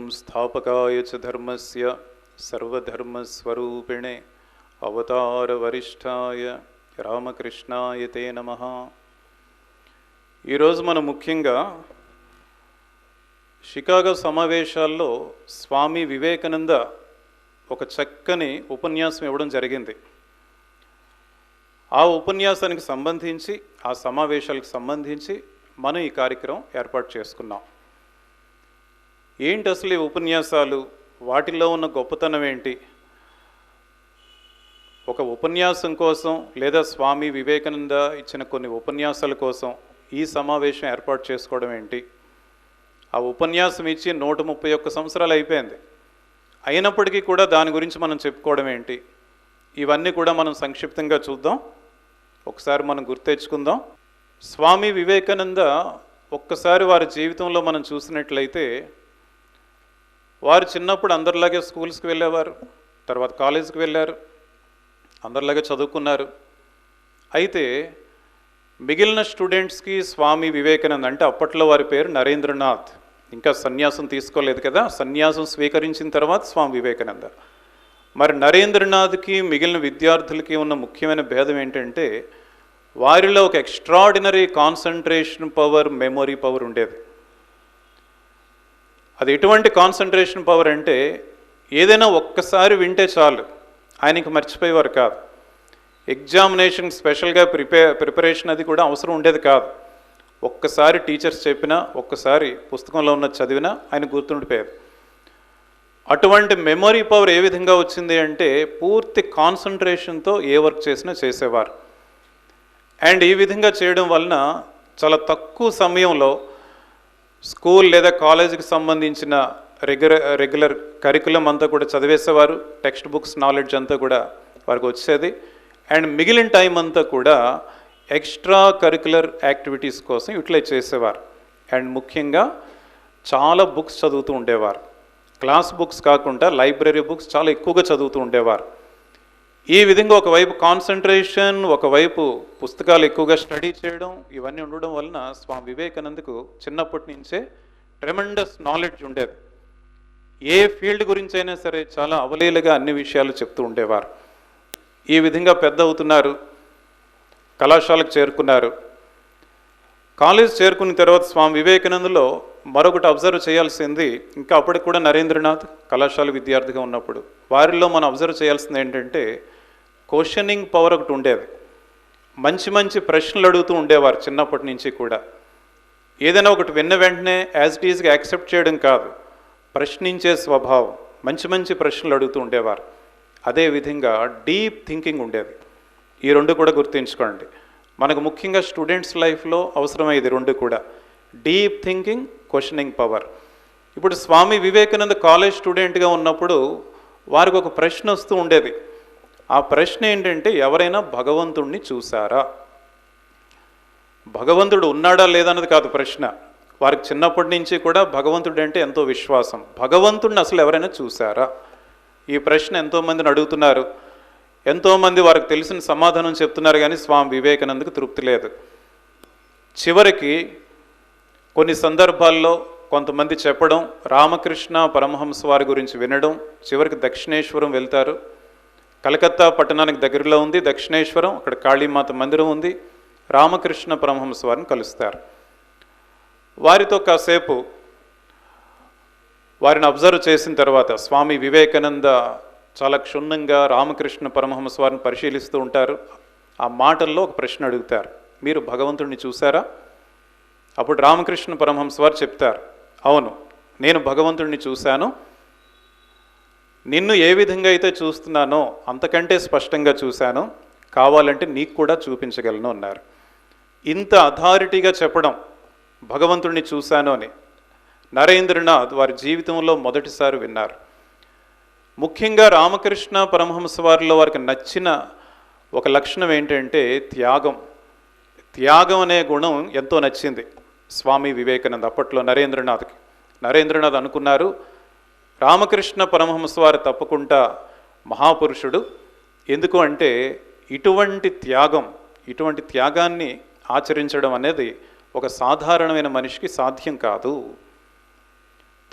संस्थापकाय च धर्मस्य सर्वधर्मस्वरूपिणे అవతారవరిష్ఠాయ రామకృష్ణాయ తే నమః. ఈరోజు మనం ముఖ్యంగా షికాగో సమావేశాల్లో స్వామి వివేకానంద ఒక చక్కని ఉపన్యాసం ఇవ్వడం జరిగింది. ఆ ఉపన్యాసానికి సంబంధించి ఆ సమావేశాలకు సంబంధించి మనం ఈ కార్యక్రమం ఏర్పాటు చేసుకున్నాం. ఏంటి అసలు ఈ ఉపన్యాసాలు, వాటిల్లో ఉన్న గొప్పతనం ఏంటి, ఒక ఉపన్యాసం కోసం లేదా స్వామి వివేకానంద ఇచ్చిన కొన్ని ఉపన్యాసాల కోసం ఈ సమావేశం ఏర్పాటు చేసుకోవడం ఏంటి, ఆ ఉపన్యాసం ఇచ్చి 131 సంవత్సరాలు అయిపోయింది, అయినప్పటికీ కూడా దాని గురించి మనం చెప్పుకోవడం ఏంటి, ఇవన్నీ కూడా మనం సంక్షిప్తంగా చూద్దాం. ఒకసారి మనం గుర్తెచ్చుకుందాం. స్వామి వివేకానంద ఒక్కసారి వారి జీవితంలో మనం చూసినట్లయితే వారు చిన్నప్పుడు అందరిలాగే స్కూల్స్కి వెళ్ళేవారు, తర్వాత కాలేజీకి వెళ్ళారు, అందరిలాగే చదువుకున్నారు. అయితే మిగిలిన స్టూడెంట్స్కి స్వామి వివేకానంద అంటే అప్పట్లో వారి పేరు నరేంద్రనాథ్, ఇంకా సన్యాసం తీసుకోలేదు కదా, సన్యాసం స్వీకరించిన తర్వాత స్వామి వివేకానంద. మరి నరేంద్రనాథ్కి మిగిలిన విద్యార్థులకి ఉన్న ముఖ్యమైన భేదం ఏంటంటే వారిలో ఒక extraordinary concentration power, memory power ఉండేది. అది ఎటువంటి కాన్సన్ట్రేషన్ పవర్ అంటే ఏదైనా ఒక్కసారి వింటే చాలు, ఆయనకి మర్చిపోయేవారు కాదు. ఎగ్జామినేషన్ స్పెషల్గా ప్రిపరేషన్ అది కూడా అవసరం ఉండేది కాదు. ఒక్కసారి టీచర్స్ చెప్పినా, ఒక్కసారి పుస్తకంలో ఉన్న చదివినా ఆయన గుర్తుండిపోయేది. అటువంటి మెమొరీ పవర్ ఏ విధంగా వచ్చింది అంటే పూర్తి కాన్సన్ట్రేషన్తో ఏ వర్క్ చేసినా చేసేవారు. అండ్ ఈ విధంగా చేయడం వలన చాలా తక్కువ సమయంలో స్కూల్ లేదా కాలేజీకి సంబంధించిన రెగ్యులర్ కరికులం అంతా కూడా చదివేసేవారు, టెక్స్ట్ బుక్స్ నాలెడ్జ్ అంతా కూడా వారికి వచ్చేది. అండ్ మిగిలిన టైం అంతా కూడా ఎక్స్ట్రా కరికులర్ యాక్టివిటీస్ కోసం యూటిలైజ్ చేసేవారు. అండ్ ముఖ్యంగా చాలా బుక్స్ చదువుతూ ఉండేవారు. క్లాస్ బుక్స్ కాకుండా లైబ్రరీ బుక్స్ చాలా ఎక్కువగా చదువుతూ ఉండేవారు. ఈ విధంగా ఒకవైపు కాన్సన్ట్రేషన్, ఒకవైపు పుస్తకాలు ఎక్కువగా స్టడీ చేయడం, ఇవన్నీ ఉండడం వలన స్వామి వివేకానందకు చిన్నప్పటి నుంచే ట్రెమెండస్ నాలెడ్జ్ ఉండేది. ఏ ఫీల్డ్ గురించి అయినా సరే చాలా అవలీలగా అన్ని విషయాలు చెప్తూ ఉండేవారు. ఈ విధంగా పెద్ద అవుతున్నారు, కళాశాలకు చేరుకున్నారు. కాలేజ్ చేరుకున్న తర్వాత స్వామి వివేకానందలో మరొకటి అబ్జర్వ్ చేయాల్సింది, ఇంకా అప్పటికి కూడా నరేంద్రనాథ్ కళాశాల విద్యార్థిగా ఉన్నప్పుడు వారిలో మనం అబ్జర్వ్ చేయాల్సింది ఏంటంటే క్వశ్చనింగ్ పవర్ ఒకటి ఉండేది. మంచి మంచి ప్రశ్నలు అడుగుతూ ఉండేవారు చిన్నప్పటి నుంచి కూడా. ఏదైనా ఒకటి విన్న వెంటనే యాజ్ ఇట్ ఈజ్గా యాక్సెప్ట్ చేయడం కాదు, ప్రశ్నించే స్వభావం, మంచి మంచి ప్రశ్నలు అడుగుతూ ఉండేవారు. అదేవిధంగా డీప్ థింకింగ్ ఉండేది. ఈ రెండు కూడా గుర్తుంచుకోండి, మనకు ముఖ్యంగా స్టూడెంట్స్ లైఫ్లో అవసరమయ్యేది రెండు కూడా, డీప్ థింకింగ్, క్వశ్చనింగ్ పవర్. ఇప్పుడు స్వామి వివేకానంద కాలేజ్ స్టూడెంట్గా ఉన్నప్పుడు వారికి ఒక ప్రశ్న వస్తూ ఉండేది. ఆ ప్రశ్న ఏంటంటే ఎవరైనా భగవంతుణ్ణి చూసారా? భగవంతుడు ఉన్నాడా లేదా అన్నది కాదు ప్రశ్న. వారికి చిన్నప్పటి నుంచి కూడా భగవంతుడు అంటే ఎంతో విశ్వాసం. భగవంతుడిని అసలు ఎవరైనా చూసారా? ఈ ప్రశ్న ఎంతోమందిని అడుగుతున్నారు, ఎంతోమంది వారికి తెలిసిన సమాధానం చెప్తున్నారు, కానీ స్వామి వివేకానందకు తృప్తి లేదు. చివరికి కొన్ని సందర్భాల్లో కొంతమంది చెప్పడం, రామకృష్ణ పరమహంస వారి గురించి వినడం, చివరికి దక్షిణేశ్వరం వెళ్తారు. కలకత్తా పట్టణానికి దగ్గరలో ఉంది దక్షిణేశ్వరం, అక్కడ కాళీమాత మందిరం ఉంది. రామకృష్ణ పరమహంస వారిని కలుస్తారు. వారితో కాసేపు వారిని అబ్జర్వ్ చేసిన తర్వాత స్వామి వివేకానంద చాలా క్షుణ్ణంగా రామకృష్ణ పరమహంస వారిని పరిశీలిస్తూ ఉంటారు. ఆ మాటల్లో ఒక ప్రశ్న అడుగుతారు, మీరు భగవంతుడిని చూసారా? అప్పుడు రామకృష్ణ పరమహంస వారు చెప్తారు, అవును, నేను భగవంతుడిని చూశాను, నిన్ను ఏ విధంగా అయితే చూస్తున్నానో అంతకంటే స్పష్టంగా చూశాను, కావాలంటే నీకు కూడా చూపించగలను అన్నారు. ఇంత అథారిటీగా చెప్పడం, భగవంతుడిని చూశాను అని నరేంద్రనాథ్ వారి జీవితంలో మొదటిసారి విన్నారు. ముఖ్యంగా రామకృష్ణ పరమహంస వారిలో వారికి నచ్చిన ఒక లక్షణం ఏంటంటే త్యాగం. త్యాగం అనే గుణం ఎంతో నచ్చింది స్వామి వివేకానంద అప్పట్లో నరేంద్రనాథ్కి. నరేంద్రనాథ్ అనుకున్నారు, రామకృష్ణ పరమహంస వారు తప్పకుండా మహాపురుషుడు, ఎందుకు అంటే ఇటువంటి త్యాగాన్ని ఆచరించడం అనేది ఒక సాధారణమైన మనిషికి సాధ్యం కాదు.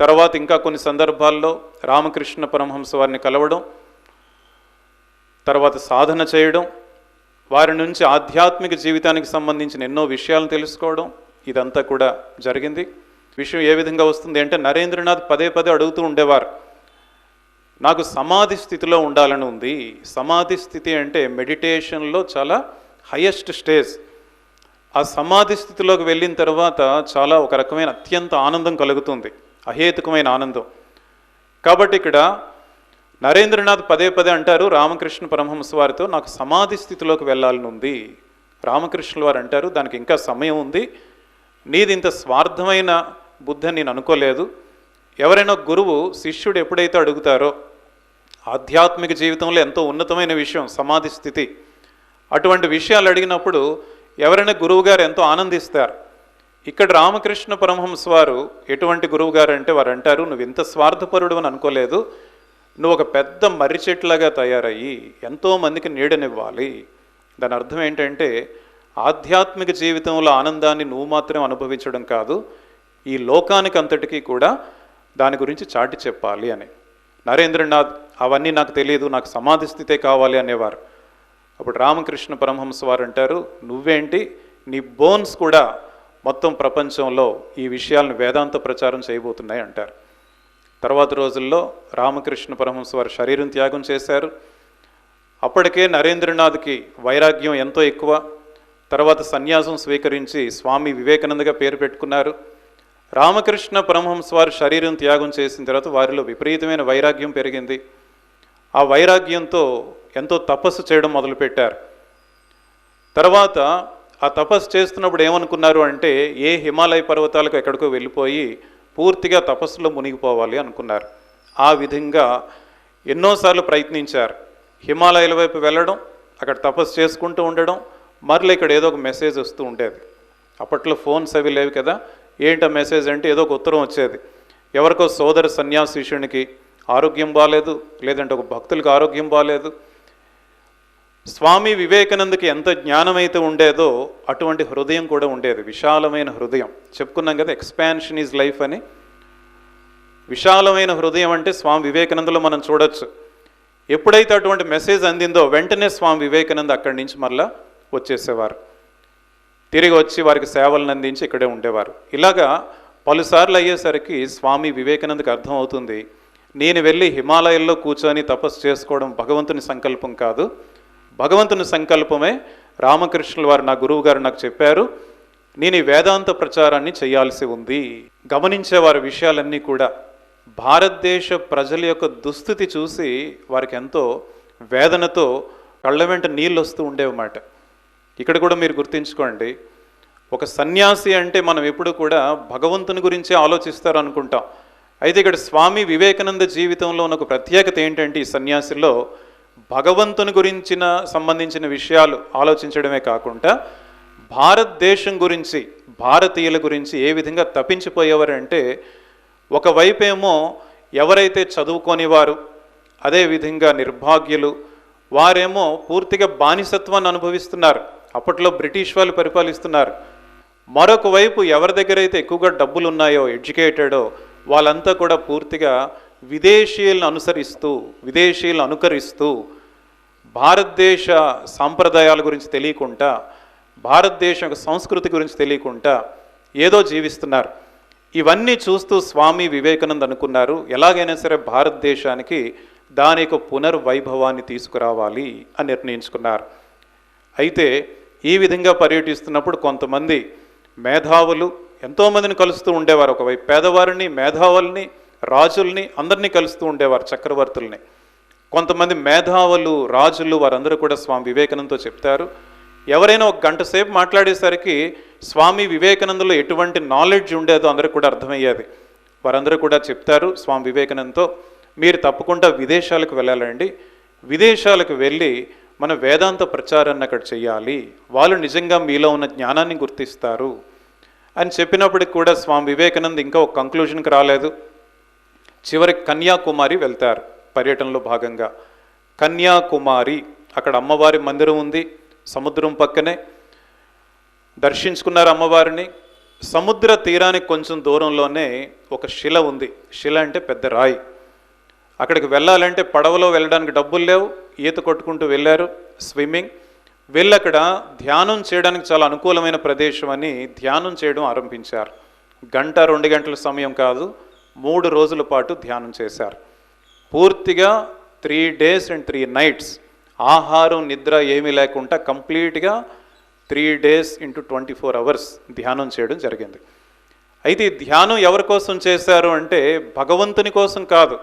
తర్వాత ఇంకా కొన్ని సందర్భాల్లో రామకృష్ణ పరమహంస వారిని కలవడం, తర్వాత సాధన చేయడం, వారి నుంచి ఆధ్యాత్మిక జీవితానికి సంబంధించిన ఎన్నో విషయాలను తెలుసుకోవడం, ఇదంతా కూడా జరిగింది. విషయం ఏ విధంగా వస్తుంది అంటే, నరేంద్రనాథ్ పదే పదే అడుగుతూ ఉండేవారు, నాకు సమాధి స్థితిలో ఉండాలని ఉంది. సమాధి స్థితి అంటే మెడిటేషన్లో చాలా హయ్యెస్ట్ స్టేజ్. ఆ సమాధి స్థితిలోకి వెళ్ళిన తర్వాత చాలా ఒక రకమైన అత్యంత ఆనందం కలుగుతుంది, అహేతుకమైన ఆనందం. కాబట్టి ఇక్కడ నరేంద్రనాథ్ పదే పదే అంటారు రామకృష్ణ పరమహంస వారితో, నాకు సమాధి స్థితిలోకి వెళ్ళాలని ఉంది. రామకృష్ణుల వారు అంటారు, దానికి ఇంకా సమయం ఉంది, నీది ఇంత స్వార్థమైన బుద్ధి నేను అనుకోలేదు. ఎవరైనా గురువు శిష్యుడు ఎప్పుడైతే అడుగుతారో, ఆధ్యాత్మిక జీవితంలో ఎంతో ఉన్నతమైన విషయం సమాధి స్థితి, అటువంటి విషయాలు అడిగినప్పుడు ఎవరైనా గురువుగారు ఎంతో ఆనందిస్తారు. ఇక్కడ రామకృష్ణ పరమహంస వారు ఎటువంటి గురువుగారు అంటే, వారు అంటారు, నువ్వు ఇంత స్వార్థపరుడు అని అనుకోలేదు, నువ్వు ఒక పెద్ద మర్రి చెట్టులాగా తయారయ్యి ఎంతోమందికి నీడనివ్వాలి. దాని అర్థం ఏంటంటే, ఆధ్యాత్మిక జీవితంలో ఆనందాన్ని నువ్వు మాత్రం అనుభవించడం కాదు, ఈ లోకానికి అంతటికీ కూడా దాని గురించి చాటి చెప్పాలి అని. నరేంద్రనాథ్ అవన్నీ నాకు తెలియదు, నాకు సమాధి స్థితే కావాలి అనేవారు. అప్పుడు రామకృష్ణ పరమహంస వారు అంటారు, నువ్వేంటి, నీ బోన్స్ కూడా మొత్తం ప్రపంచంలో ఈ విషయాలను వేదాంత ప్రచారం చేయబోతున్నాయి అంటారు. తర్వాత రోజుల్లో రామకృష్ణ పరమహంస వారు శరీరం త్యాగం చేశారు. అప్పటికే నరేంద్రనాథ్కి వైరాగ్యం ఎంతో ఎక్కువ. తర్వాత సన్యాసం స్వీకరించి స్వామి వివేకానందగా పేరు పెట్టుకున్నారు. రామకృష్ణ పరమహంస వారు శరీరం త్యాగం చేసిన తర్వాత వారిలో విపరీతమైన వైరాగ్యం పెరిగింది. ఆ వైరాగ్యంతో ఎంతో తపస్సు చేయడం మొదలుపెట్టారు. తర్వాత ఆ తపస్సు చేస్తున్నప్పుడు ఏమనుకున్నారు అంటే, ఏ హిమాలయ పర్వతాలకు ఎక్కడికో వెళ్ళిపోయి పూర్తిగా తపస్సులో మునిగిపోవాలి అనుకున్నారు. ఆ విధంగా ఎన్నోసార్లు ప్రయత్నించారు. హిమాలయాల వైపు వెళ్ళడం, అక్కడ తపస్సు చేసుకుంటూ ఉండడం, మరలా ఇక్కడ ఏదో ఒక మెసేజ్ వస్తూ ఉండేది. అప్పట్లో ఫోన్స్ అవి లేవు కదా, ఏంటో మెసేజ్ అంటే ఏదో ఒక ఉత్తరం వచ్చేది. ఎవరికో సోదర సన్యాసీషునికి ఆరోగ్యం బాగాలేదు, లేదంటే ఒక భక్తులకు ఆరోగ్యం బాగాలేదు. స్వామి వివేకానందకి ఎంత జ్ఞానం అయితే ఉండేదో అటువంటి హృదయం కూడా ఉండేది, విశాలమైన హృదయం. చెప్పుకున్నాం కదా, ఎక్స్పాన్షన్ ఈజ్ లైఫ్ అని. విశాలమైన హృదయం అంటే స్వామి వివేకానందలో మనం చూడొచ్చు. ఎప్పుడైతే అటువంటి మెసేజ్ అందిందో వెంటనే స్వామి వివేకానంద అక్కడి నుంచి మళ్ళా వచ్చేసేవారు, తిరిగి వచ్చి వారికి సేవలను అందించి ఇక్కడే ఉండేవారు. ఇలాగా పలుసార్లు అయ్యేసరికి స్వామి వివేకానందకి అర్థమవుతుంది, నేను వెళ్ళి హిమాలయాల్లో కూర్చొని తపస్సు చేసుకోవడం భగవంతుని సంకల్పం కాదు, భగవంతుని సంకల్పమే రామకృష్ణుల వారు నా గురువు గారు నాకు చెప్పారు, నేను ఈ వేదాంత ప్రచారాన్ని చేయాల్సి ఉంది. గమనించేవారి విషయాలన్నీ కూడా భారతదేశ ప్రజల యొక్క దుస్థితి చూసి వారికి ఎంతో వేదనతో కళ్ళ వెంట నీళ్ళు వస్తూ ఉండేవన్నమాట. ఇక్కడ కూడా మీరు గుర్తుంచుకోండి, ఒక సన్యాసి అంటే మనం ఎప్పుడు కూడా భగవంతుని గురించే ఆలోచిస్తారు అనుకుంటాం. అయితే ఇక్కడ స్వామి వివేకానంద జీవితంలో ఉన్న ఒక ప్రత్యేకత ఏంటంటే, ఈ సన్యాసిలో భగవంతుని గురించిన సంబంధించిన విషయాలు ఆలోచించడమే కాకుండా భారతదేశం గురించి, భారతీయుల గురించి ఏ విధంగా తప్పించిపోయేవారంటే, ఒకవైపేమో ఎవరైతే చదువుకొని వారు, అదేవిధంగా నిర్భాగ్యులు, వారేమో పూర్తిగా బానిసత్వాన్ని అనుభవిస్తున్నారు, అప్పట్లో బ్రిటిష్ వాళ్ళు పరిపాలిస్తున్నారు. మరొక వైపు ఎవరి దగ్గర అయితే ఎక్కువగా డబ్బులు ఉన్నాయో, ఎడ్యుకేటెడో, వాళ్ళంతా కూడా పూర్తిగా విదేశీయులను అనుసరిస్తూ, విదేశీయులను అనుకరిస్తూ, భారతదేశ సాంప్రదాయాల గురించి తెలియకుండా, భారతదేశం యొక్క సంస్కృతి గురించి తెలియకుండా ఏదో జీవిస్తున్నారు. ఇవన్నీ చూస్తూ స్వామి వివేకానంద అనుకున్నారు, ఎలాగైనా సరే భారతదేశానికి దాని యొక్క పునర్వైభవాన్ని తీసుకురావాలి అని నిర్ణయించుకున్నారు. అయితే ఈ విధంగా పర్యటిస్తున్నప్పుడు కొంతమంది మేధావులు ఎంతోమందిని కలుస్తూ ఉండేవారు. ఒకవైపు పేదవారిని, మేధావుల్ని, రాజుల్ని అందరినీ కలుస్తూ ఉండేవారు, చక్రవర్తుల్ని. కొంతమంది మేధావులు, రాజులు, వారందరూ కూడా స్వామి వివేకానందతో చెప్తారు. ఎవరైనా ఒక గంట సేపు మాట్లాడేసరికి స్వామి వివేకానందలో ఎటువంటి నాలెడ్జ్ ఉండేదో అందరికీ కూడా అర్థమయ్యేది. వారందరూ కూడా చెప్తారు స్వామి వివేకానందతో, మీరు తప్పకుండా విదేశాలకు వెళ్ళాలండి, విదేశాలకు వెళ్ళి మన వేదాంత ప్రచారాన్ని అక్కడ చేయాలి, వాళ్ళు నిజంగా మీలో ఉన్న జ్ఞానాన్ని గుర్తిస్తారు అని చెప్పినప్పటికి కూడా స్వామి వివేకానంద ఇంకా ఒక కంక్లూజన్కి రాలేదు. చివరికి కన్యాకుమారి వెళ్తారు పర్యటనలో భాగంగా. కన్యాకుమారి, అక్కడ అమ్మవారి మందిరం ఉంది, సముద్రం పక్కనే. దర్శించుకున్నారు అమ్మవారిని, సముద్ర తీరానికి కొంచెం దూరంలోనే ఒక శిల ఉంది. శిల అంటే పెద్ద రాయి. అక్కడికి వెళ్ళాలంటే పడవలో వెళ్ళడానికి డబ్బులు లేవు. ఈత కొట్టుకుంటూ వెళ్ళారు, స్విమ్మింగ్. వెళ్ళక్కడ ధ్యానం చేయడానికి చాలా అనుకూలమైన ప్రదేశం అని ధ్యానం చేయడం ఆరంభించారు. 1-2 గంటల సమయం కాదు, 3 రోజుల పాటు ధ్యానం చేశారు. పూర్తిగా 3 days and 3 nights ఆహారం నిద్ర ఏమీ లేకుండా కంప్లీట్గా 3 days into 24 hours ధ్యానం చేయడం జరిగింది. అయితే ఈ ధ్యానం ఎవరి కోసం చేశారు అంటే భగవంతుని కోసం కాదు.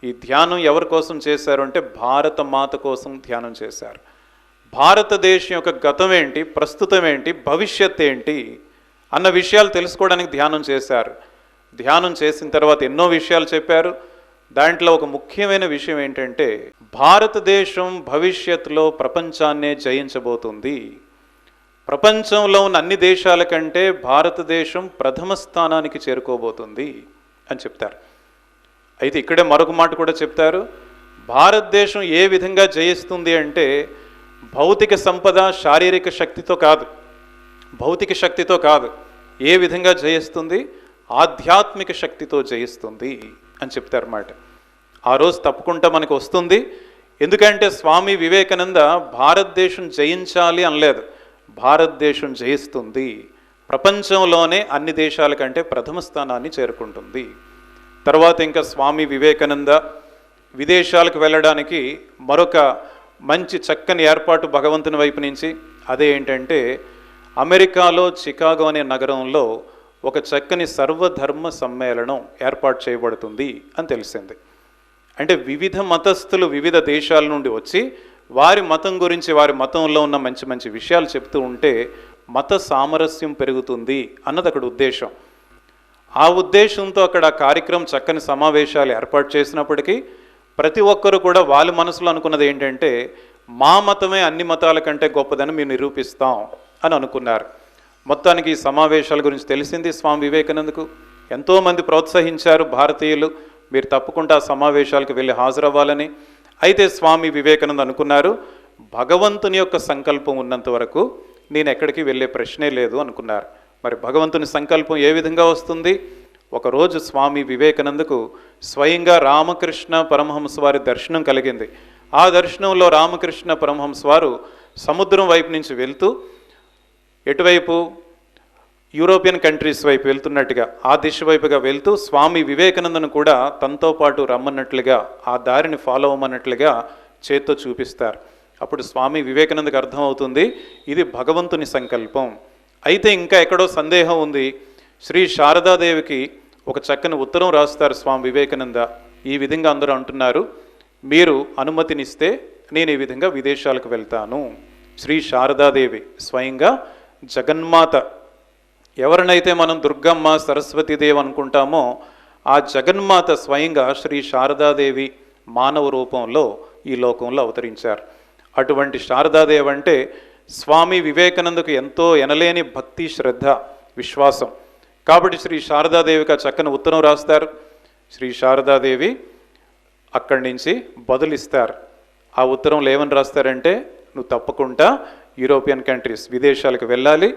ఈ ధ్యానం ఎవరి కోసం చేశారు అంటే భారత మాత కోసం ధ్యానం చేశారు. భారతదేశం యొక్క గతం ఏంటి, ప్రస్తుతం ఏంటి, భవిష్యత్ ఏంటి అన్న విషయాలు తెలుసుకోవడానికి ధ్యానం చేశారు. ధ్యానం చేసిన తర్వాత ఎన్నో విషయాలు చెప్పారు. దాంట్లో ఒక ముఖ్యమైన విషయం ఏంటంటే భారతదేశం భవిష్యత్తులో ప్రపంచాన్నే జయించబోతుంది. ప్రపంచంలో ఉన్న అన్ని దేశాల కంటే భారతదేశం ప్రథమ స్థానానికి చేరుకోబోతుంది అని చెప్తారు. అయితే ఇక్కడే మరొక మాట కూడా చెప్తారు. భారతదేశం ఏ విధంగా జయిస్తుంది అంటే భౌతిక సంపద శారీరక శక్తితో కాదు, భౌతిక శక్తితో కాదు. ఏ విధంగా జయిస్తుంది? ఆధ్యాత్మిక శక్తితో జయిస్తుంది అని చెప్తారన్నమాట. ఆ రోజు తప్పకుండా మనకు వస్తుంది. ఎందుకంటే స్వామి వివేకానంద భారతదేశం జయించాలి అనలేదు, భారతదేశం జయిస్తుంది, ప్రపంచంలోనే అన్ని దేశాల కంటే ప్రథమ స్థానాన్ని చేరుకుంటుంది. తర్వాత ఇంకా స్వామి వివేకానంద విదేశాలకు వెళ్ళడానికి మరొక మంచి చక్కని ఏర్పాటు భగవంతుని వైపు నుంచి. అదే ఏంటంటే అమెరికాలో చికాగో అనే నగరంలో ఒక చక్కని సర్వధర్మ సమ్మేళనం ఏర్పాటు చేయబడుతుంది అని తెలిసింది. అంటే వివిధ మతస్థులు వివిధ దేశాల నుండి వచ్చి వారి మతం గురించి, వారి మతంలో ఉన్న మంచి మంచి విషయాలు చెప్తూ ఉంటే మత సామరస్యం పెరుగుతుంది అన్నది అక్కడ ఉద్దేశం. ఆ ఉద్దేశంతో అక్కడ కార్యక్రమం చక్కని సమావేశాలు ఏర్పాటు చేసినప్పటికీ ప్రతి ఒక్కరు కూడా వాళ్ళ మనసులో అనుకున్నది ఏంటంటే మా మతమే అన్ని మతాల కంటే గొప్పదని మేము నిరూపిస్తాం అని అనుకున్నారు. మొత్తానికి ఈ సమావేశాల గురించి తెలిసింది స్వామి వివేకానందకు. ఎంతోమంది ప్రోత్సహించారు భారతీయులు, మీరు తప్పకుండా ఆ సమావేశాలకు వెళ్ళి హాజరవ్వాలని. అయితే స్వామి వివేకానంద అనుకున్నారు, భగవంతుని యొక్క సంకల్పం ఉన్నంత వరకు నేను ఎక్కడికి వెళ్ళే ప్రశ్నే లేదు అనుకున్నారు. మరి భగవంతుని సంకల్పం ఏ విధంగా వస్తుంది? ఒకరోజు స్వామి వివేకానందకు స్వయంగా రామకృష్ణ పరమహంస వారి దర్శనం కలిగింది. ఆ దర్శనంలో రామకృష్ణ పరమహంస వారు సముద్రం వైపు నుంచి వెళ్తూ, ఎటువైపు యూరోపియన్ కంట్రీస్ వైపు వెళ్తున్నట్టుగా ఆ దిశ వైపుగా వెళ్తూ స్వామి వివేకానందను కూడా తనతో పాటు రమ్మన్నట్లుగా, ఆ దారిని ఫాలో అవ్వమన్నట్లుగా చేత్తో చూపిస్తారు. అప్పుడు స్వామి వివేకానందకు అర్థమవుతుంది ఇది భగవంతుని సంకల్పం. అయితే ఇంకా ఎక్కడో సందేహం ఉంది. శ్రీ శారదాదేవికి ఒక చక్కని ఉత్తరం రాస్తారు స్వామి వివేకానంద. ఈ విధంగా అందరూ అంటున్నారు, మీరు అనుమతినిస్తే నేను ఈ విధంగా విదేశాలకు వెళ్తాను. శ్రీ శారదాదేవి స్వయంగా జగన్మాత. ఎవరినైతే మనం దుర్గమ్మ సరస్వతీదేవి అనుకుంటామో ఆ జగన్మాత స్వయంగా శ్రీ శారదాదేవి మానవ రూపంలో ఈ లోకంలో అవతరించారు. అటువంటి శారదాదేవి అంటే స్వామి వివేకానందకు ఎంతో ఎనలేని భక్తి, శ్రద్ధ, విశ్వాసం. కాబట్టి శ్రీ శారదాదేవికి ఆ చక్కని ఉత్తరం రాస్తారు. శ్రీ శారదాదేవి అక్కడి నుంచి బదులిస్తారు. ఆ ఉత్తరంలో ఏమని రాస్తారంటే, నువ్వు తప్పకుండా యూరోపియన్ కంట్రీస్ విదేశాలకు వెళ్ళాలి,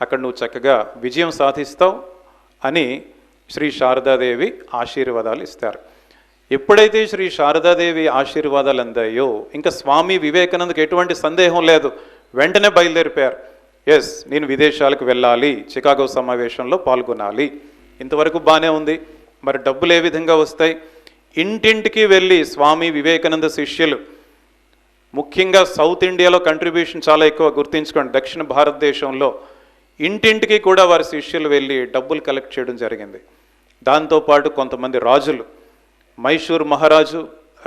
అక్కడ నువ్వు చక్కగా విజయం సాధిస్తావు అని శ్రీ శారదాదేవి ఆశీర్వాదాలు ఇస్తారు. ఎప్పుడైతే శ్రీ శారదాదేవి ఆశీర్వాదాలు అందాయో ఇంకా స్వామి వివేకానందకు ఎటువంటి సందేహం లేదు, వెంటనే బయలుదేరిపోయారు. ఎస్, నేను విదేశాలకు వెళ్ళాలి, చికాగో సమావేశంలో పాల్గొనాలి. ఇంతవరకు బాగానే ఉంది. మరి డబ్బులు ఏ విధంగా వస్తాయి? ఇంటింటికి వెళ్ళి స్వామి వివేకానంద శిష్యులు, ముఖ్యంగా సౌత్ ఇండియాలో కంట్రిబ్యూషన్ చాలా ఎక్కువ, గుర్తించుకోండి. దక్షిణ భారతదేశంలో ఇంటింటికి కూడా వారి శిష్యులు వెళ్ళి డబ్బులు కలెక్ట్ చేయడం జరిగింది. దాంతోపాటు కొంతమంది రాజులు, మైసూర్ మహారాజు,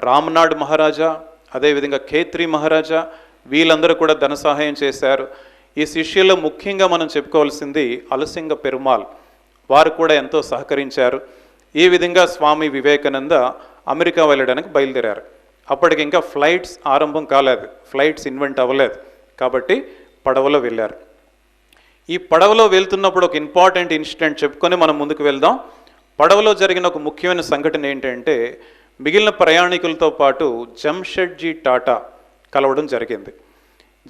రామ్నాడ్ మహారాజా, అదేవిధంగా ఖేత్రి మహారాజా, వీళ్ళందరూ కూడా ధన సహాయం చేశారు. ఈ శిష్యుల్లో ముఖ్యంగా మనం చెప్పుకోవాల్సింది అలసింగ పెరుమాల్, వారు కూడా ఎంతో సహకరించారు. ఈ విధంగా స్వామి వివేకానంద అమెరికా వెళ్ళడానికి బయలుదేరారు. అప్పటికి ఇంకా ఫ్లైట్స్ ఆరంభం కాలేదు, ఫ్లైట్స్ ఇన్వెంట్ అవ్వలేదు. కాబట్టి పడవలో వెళ్ళారు. ఈ పడవలో వెళ్తున్నప్పుడు ఒక ఇంపార్టెంట్ ఇన్సిడెంట్ చెప్పుకొని మనం ముందుకు వెళ్దాం. పడవలో జరిగిన ఒక ముఖ్యమైన సంఘటన ఏంటంటే, మిగిలిన ప్రయాణికులతో పాటు జంషెడ్జీ టాటా కలవడం జరిగింది.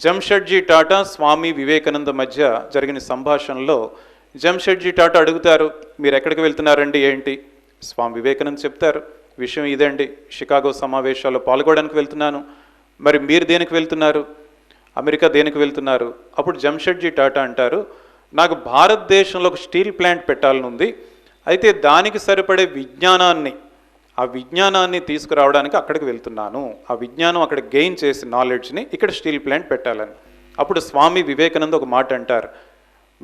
జంషెడ్జీ టాటా స్వామి వివేకానంద మధ్య జరిగిన సంభాషణలో జంషెడ్జీ టాటా అడుగుతారు, మీరు ఎక్కడికి వెళ్తున్నారండి ఏంటి? స్వామి వివేకానంద చెప్తారు, విషయం ఇదండి, షికాగో సమావేశాల్లో పాల్గొనడానికి వెళ్తున్నాను. మరి మీరు దేనికి వెళ్తున్నారు? అమెరికా దేనికి వెళ్తున్నారు? అప్పుడు జంషెడ్జీ టాటా అంటారు, నాకు భారతదేశంలో ఒక స్టీల్ ప్లాంట్ పెట్టాలని ఉంది, అయితే దానికి సరిపడే ఆ విజ్ఞానాన్ని తీసుకురావడానికి అక్కడికి వెళ్తున్నాను. ఆ విజ్ఞానం అక్కడ గెయిన్ చేసి నాలెడ్జ్ని ఇక్కడ స్టీల్ ప్లాంట్ పెట్టాలని. అప్పుడు స్వామి వివేకానంద ఒక మాట అంటారు,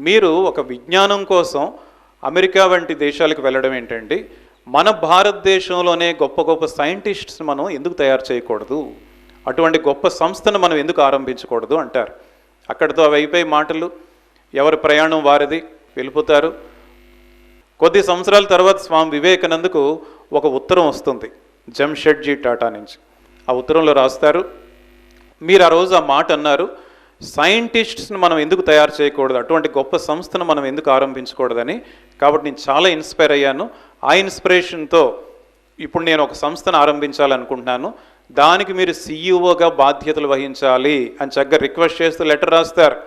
మీరు ఒక విజ్ఞానం కోసం అమెరికా వంటి దేశాలకు వెళ్ళడం ఏంటండి, మన భారతదేశంలోనే గొప్ప గొప్ప సైంటిస్ట్స్ మనం ఎందుకు తయారు చేయకూడదు, అటువంటి గొప్ప సంస్థను మనం ఎందుకు ఆరంభించకూడదు అంటారు. అక్కడితో అవి అయిపోయి మాటలు, ఎవరి ప్రయాణం వారిది, వెళ్ళిపోతారు. కొద్ది సంవత్సరాల తర్వాత స్వామి వివేకానందకు ఒక ఉత్తరం వస్తుంది జంషెడ్జీ టాటా నుంచి. ఆ ఉత్తరంలో రాస్తారు, మీరు ఆ రోజు ఆ మాట అన్నారు, సైంటిస్ట్స్ని మనం ఎందుకు తయారు చేయకూడదు, అటువంటి గొప్ప సంస్థను మనం ఎందుకు ఆరంభించకూడదని. కాబట్టి నేను చాలా ఇన్స్పైర్ అయ్యాను. ఆ ఇన్స్పిరేషన్తో ఇప్పుడు నేను ఒక సంస్థను ఆరంభించాలనుకుంటున్నాను, దానికి మీరు సీఈఓగా బాధ్యతలు వహించాలి అని చక్కగా రిక్వెస్ట్ చేస్తూ లెటర్ రాస్తారు.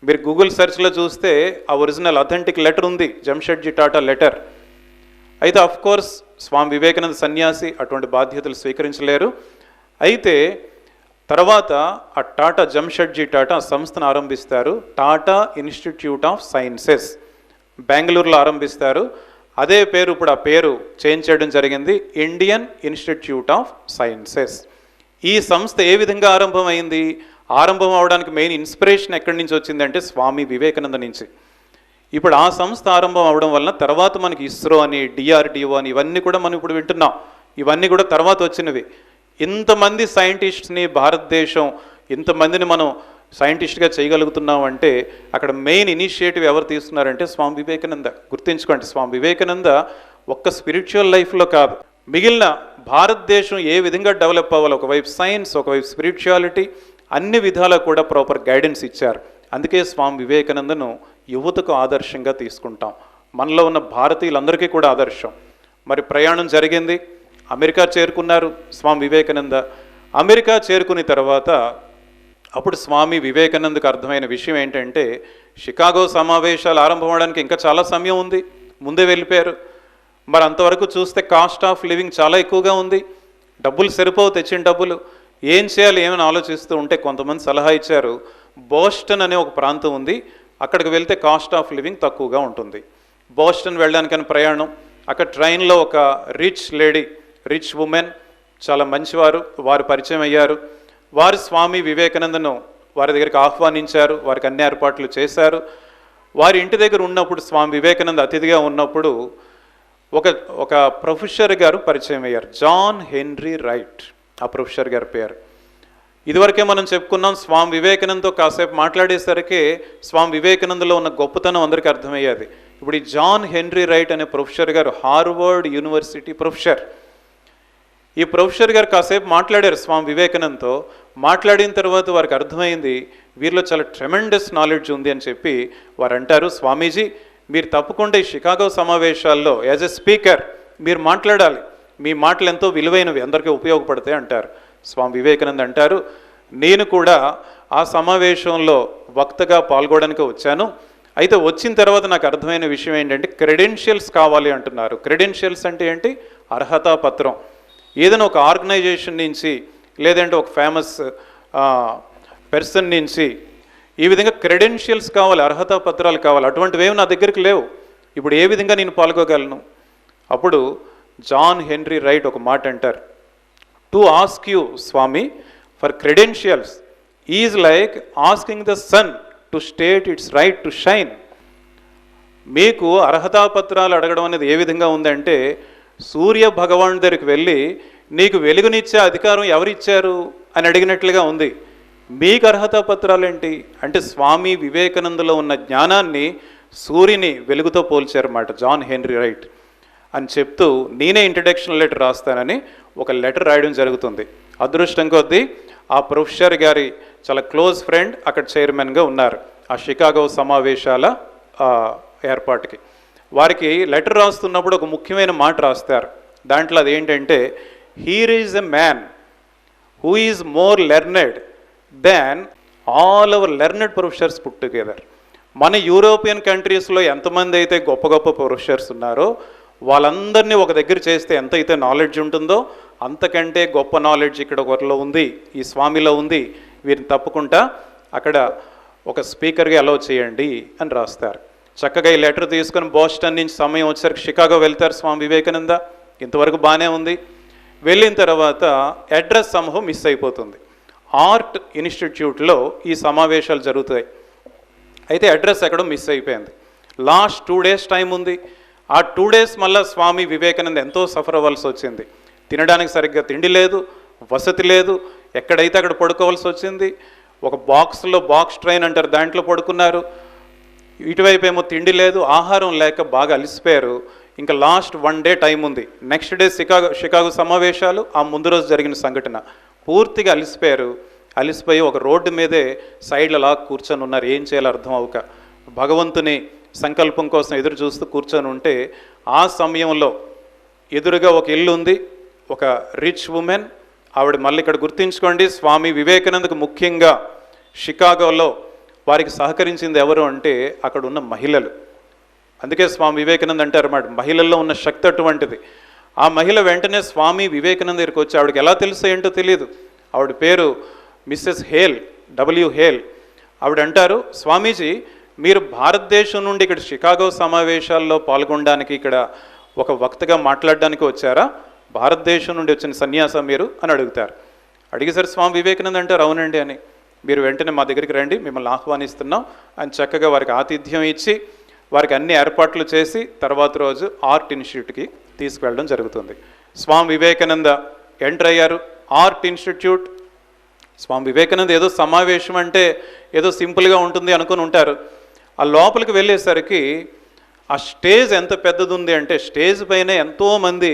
మీరు గూగుల్ సెర్చ్లో చూస్తే ఆ ఒరిజినల్ అథెంటిక్ లెటర్ ఉంది, జంషెడ్జీ టాటా లెటర్. అయితే కోర్స్ స్వామి వివేకానంద సన్యాసి, అటువంటి బాధ్యతలు స్వీకరించలేరు. అయితే తర్వాత ఆ టాటా జంషెడ్జీ టాటా సంస్థను ఆరంభిస్తారు, టాటా ఇన్స్టిట్యూట్ ఆఫ్ సైన్సెస్, బెంగళూరులో ఆరంభిస్తారు. అదే పేరు ఇప్పుడు ఆ పేరు చేంజ్ చేయడం జరిగింది, ఇండియన్ ఇన్స్టిట్యూట్ ఆఫ్ సైన్సెస్. ఈ సంస్థ ఏ విధంగా ఆరంభమైంది? ఆరంభం అవడానికి మెయిన్ ఇన్స్పిరేషన్ ఎక్కడి నుంచి వచ్చిందంటే స్వామి వివేకానంద నుంచి. ఇప్పుడు ఆ సంస్థ ఆరంభం అవడం వలన తర్వాత మనకి ఇస్రో అని, డిఆర్డిఓ అని, ఇవన్నీ కూడా మనం ఇప్పుడు వింటున్నాం. ఇవన్నీ కూడా తర్వాత వచ్చినవి. ఇంతమంది సైంటిస్ట్స్ని భారతదేశం, ఇంతమందిని మనం సైంటిస్ట్గా చేయగలుగుతున్నాం అంటే అక్కడ మెయిన్ ఇనిషియేటివ్ ఎవరు తీసుకున్నారంటే స్వామి వివేకానంద. గుర్తుంచుకోండి, స్వామి వివేకానంద ఒక్క స్పిరిచువల్ లైఫ్లో కాదు, మిగిలిన భారతదేశం ఏ విధంగా డెవలప్ అవ్వాలో, ఒకవైపు సైన్స్, ఒకవైపు స్పిరిచువాలిటీ, అన్ని విధాలా కూడా ప్రాపర్ గైడెన్స్ ఇచ్చారు. అందుకే స్వామి వివేకానందను యువతకు ఆదర్శంగా తీసుకుంటాం, మనలో ఉన్న భారతీయులందరికీ కూడా ఆదర్శం. మరి ప్రయాణం జరిగింది, అమెరికా చేరుకున్నారు స్వామి వివేకానంద. అమెరికా చేరుకున్న తర్వాత అప్పుడు స్వామి వివేకానందకు అర్థమైన విషయం ఏంటంటే, షికాగో సమావేశాలు ఆరంభం అవడానికి ఇంకా చాలా సమయం ఉంది, ముందే వెళ్ళిపోయారు. మరి అంతవరకు చూస్తే కాస్ట్ ఆఫ్ లివింగ్ చాలా ఎక్కువగా ఉంది, డబ్బులు సరిపోవు, తెచ్చిన డబ్బులు ఏం చేయాలి ఏమని ఆలోచిస్తూ ఉంటే కొంతమంది సలహా ఇచ్చారు, బోస్టన్ అనే ఒక ప్రాంతం ఉంది, అక్కడికి వెళ్తే కాస్ట్ ఆఫ్ లివింగ్ తక్కువగా ఉంటుంది. బోస్టన్ వెళ్ళడానికని ప్రయాణం. అక్కడ ట్రైన్లో ఒక రిచ్ ఉమెన్, చాలా మంచివారు, వారు పరిచయం అయ్యారు. వారు స్వామి వివేకానందను వారి దగ్గరికి ఆహ్వానించారు, వారికి అన్ని ఏర్పాట్లు చేశారు. వారి ఇంటి దగ్గర ఉన్నప్పుడు, స్వామి వివేకానంద అతిథిగా ఉన్నప్పుడు ఒక ప్రొఫెసర్ గారు పరిచయం అయ్యారు, జాన్ హెన్రీ రైట్. ఆ ప్రొఫెసర్ గారి పేరు ఇదివరకే మనం చెప్పుకున్నాం. స్వామి వివేకానందతో కాసేపు మాట్లాడేసరికి స్వామి వివేకానందలో ఉన్న గొప్పతనం అందరికీ అర్థమయ్యేది. ఇప్పుడు ఈ జాన్ హెన్రీ రైట్ అనే ప్రొఫెసర్ గారు హార్వర్డ్ యూనివర్సిటీ ప్రొఫెసర్. ఈ ప్రొఫెసర్ గారు కాసేపు మాట్లాడారు స్వామి వివేకానందతో. మాట్లాడిన తర్వాత వారికి అర్థమైంది, వీరిలో చాలా ట్రెమెండస్ నాలెడ్జ్ ఉంది అని చెప్పి వారు అంటారు, స్వామీజీ మీరు తప్పకుండా ఈ షికాగో సమావేశాల్లో యాజ్ ఎ స్పీకర్ మీరు మాట్లాడాలి, మీ మాటలు ఎంతో విలువైనవి, అందరికీ ఉపయోగపడతాయి అంటారు. స్వామి వివేకానంద అంటారు, నేను కూడా ఆ సమావేశంలో వక్తగా పాల్గొనడానికి వచ్చాను, అయితే వచ్చిన తర్వాత నాకు అర్థమైన విషయం ఏంటంటే క్రెడెన్షియల్స్ కావాలి అంటున్నారు. క్రెడెన్షియల్స్ అంటే ఏంటి? అర్హతా పత్రం. ఏదైనా ఒక ఆర్గనైజేషన్ నుంచి, లేదంటే ఒక ఫేమస్ పర్సన్ నుంచి ఈ విధంగా క్రెడెన్షియల్స్ కావాలి, అర్హతా పత్రాలు కావాలి. అటువంటివేమి నా దగ్గరికి లేవు, ఇప్పుడు ఏ విధంగా నేను పాల్గొగలను? అప్పుడు జాన్ హెన్రీ రైట్ ఒక మాట అంటారు, to ask you swami for credentials is like asking the sun to state its right to shine. మీకు అర్హతా పత్రాలు అడగడం అనేది ఏ విధంగా ఉందంటే, సూర్య భగవాన్ దగ్గరికి వెళ్ళి నీకు వెలుగునిచ్చే అధికారం ఎవరిచ్చారు అని అడిగినట్లుగా ఉంది. మీకు అర్హతా పత్రాలు ఏంటి అంటే, స్వామి వివేకానందలో ఉన్న జ్ఞానాన్ని సూర్యుని వెలుగుతో పోల్చారన్నమాట జాన్ హెన్రీ రైట్ అని చెప్తూ, నేనే ఇంట్రడక్షన్ లెటర్ రాస్తానని ఒక లెటర్ రాయడం జరుగుతుంది. అదృష్టం కొద్దీ ఆ ప్రొఫెసర్ గారి చాలా క్లోజ్ ఫ్రెండ్ అక్కడ చైర్మన్గా ఉన్నారు ఆ షికాగో సమావేశాల ఏర్పాటుకి. వారికి లెటర్ రాస్తున్నప్పుడు ఒక ముఖ్యమైన మాట రాస్తారు. దాంట్లో అదేంటంటే, here is a man who is more learned than all our learned professors put together. మన యూరోపియన్ కంట్రీస్లో ఎంతమంది అయితే గొప్ప గొప్ప ప్రొఫెసర్స్ ఉన్నారో వాళ్ళందరినీ ఒక దగ్గర చేస్తే ఎంతైతే నాలెడ్జ్ ఉంటుందో అంతకంటే గొప్ప నాలెడ్జ్ ఇక్కడ ఒకరిలో ఉంది, ఈ స్వామిలో ఉంది, వీరిని తప్పకుండా అక్కడ ఒక స్పీకర్గా అలౌ చేయండి అని రాస్తారు. చక్కగా ఈ లెటర్ తీసుకొని బోస్టన్ నుంచి సమయం వచ్చేసరికి షికాగో వెళ్తారు స్వామి వివేకానంద. ఇంతవరకు బాగానే ఉంది. వెళ్ళిన తర్వాత అడ్రస్ సమూహం మిస్ అయిపోతుంది. ఆర్ట్ ఇన్స్టిట్యూట్లో ఈ సమావేశాలు జరుగుతాయి. అయితే అడ్రస్ ఎక్కడో మిస్ అయిపోయింది. లాస్ట్ 2 days టైం ఉంది. ఆ 2 days మళ్ళీ స్వామి వివేకానంద ఎంతో సఫర్ అవ్వాల్సి వచ్చింది. తినడానికి సరిగ్గా తిండి లేదు, వసతి లేదు, ఎక్కడైతే అక్కడ పడుకోవాల్సి వచ్చింది. ఒక బాక్స్లో, బాక్స్ ట్రైన్ అంటారు, దాంట్లో పడుకున్నారు. ఇటువైపు ఏమో తిండి లేదు, ఆహారం లేక బాగా అలిసిపోయారు. ఇంకా లాస్ట్ 1 day టైం ఉంది. నెక్స్ట్ డే షికాగో సమావేశాలు, ఆ ముందు రోజు జరిగిన సంఘటన. పూర్తిగా అలిసిపోయి ఒక రోడ్డు మీదే సైడ్లో అలా కూర్చొని ఉన్నారు. ఏం చేయాలో అర్థం అవ్వక భగవంతుని సంకల్పం కోసం ఎదురు చూస్తూ కూర్చొని ఉంటే ఆ సమయంలో ఎదురుగా ఒక ఇల్లు ఉంది, ఒక రిచ్ ఉమెన్. ఆవిడ మళ్ళీ ఇక్కడ గుర్తుంచుకోండి, స్వామి వివేకానందకు ముఖ్యంగా షికాగోలో వారికి సహకరించింది ఎవరు అంటే అక్కడ ఉన్న మహిళలు. అందుకే స్వామి వివేకానంద అంటారు అన్నమాట, మహిళల్లో ఉన్న శక్తి అటువంటిది. ఆ మహిళ వెంటనే స్వామి వివేకానంద దగ్గరికి వచ్చి, ఆవిడకి ఎలా తెలుసో ఏంటో తెలియదు, ఆవిడ పేరు మిస్సెస్ హేల్, W. హేల్. ఆవిడ అంటారు, స్వామీజీ మీరు భారతదేశం నుండి ఇక్కడ షికాగో సమావేశాల్లో పాల్గొనడానికి, ఇక్కడ ఒక వక్తగా మాట్లాడడానికి వచ్చారా? భారతదేశం నుండి వచ్చిన సన్యాసం మీరు అని అడుగుతారు. అడిగేసరి స్వామి వివేకానంద అంటారు, అవునండి అని. మీరు వెంటనే మా దగ్గరికి రండి, మిమ్మల్ని ఆహ్వానిస్తున్నాం అని చక్కగా వారికి ఆతిథ్యం ఇచ్చి వారికి అన్ని ఏర్పాట్లు చేసి తర్వాత రోజు ఆర్ట్ ఇన్స్టిట్యూట్కి తీసుకువెళ్ళడం జరుగుతుంది. స్వామి వివేకానంద ఎంటర్ అయ్యారు ఆర్ట్ ఇన్స్టిట్యూట్. స్వామి వివేకానంద ఏదో సమావేశం అంటే ఏదో సింపుల్గా ఉంటుంది అనుకుని ఉంటారు. ఆ లోపలికి వెళ్ళేసరికి ఆ స్టేజ్ ఎంత పెద్దది ఉంది అంటే స్టేజ్ పైన ఎంతోమంది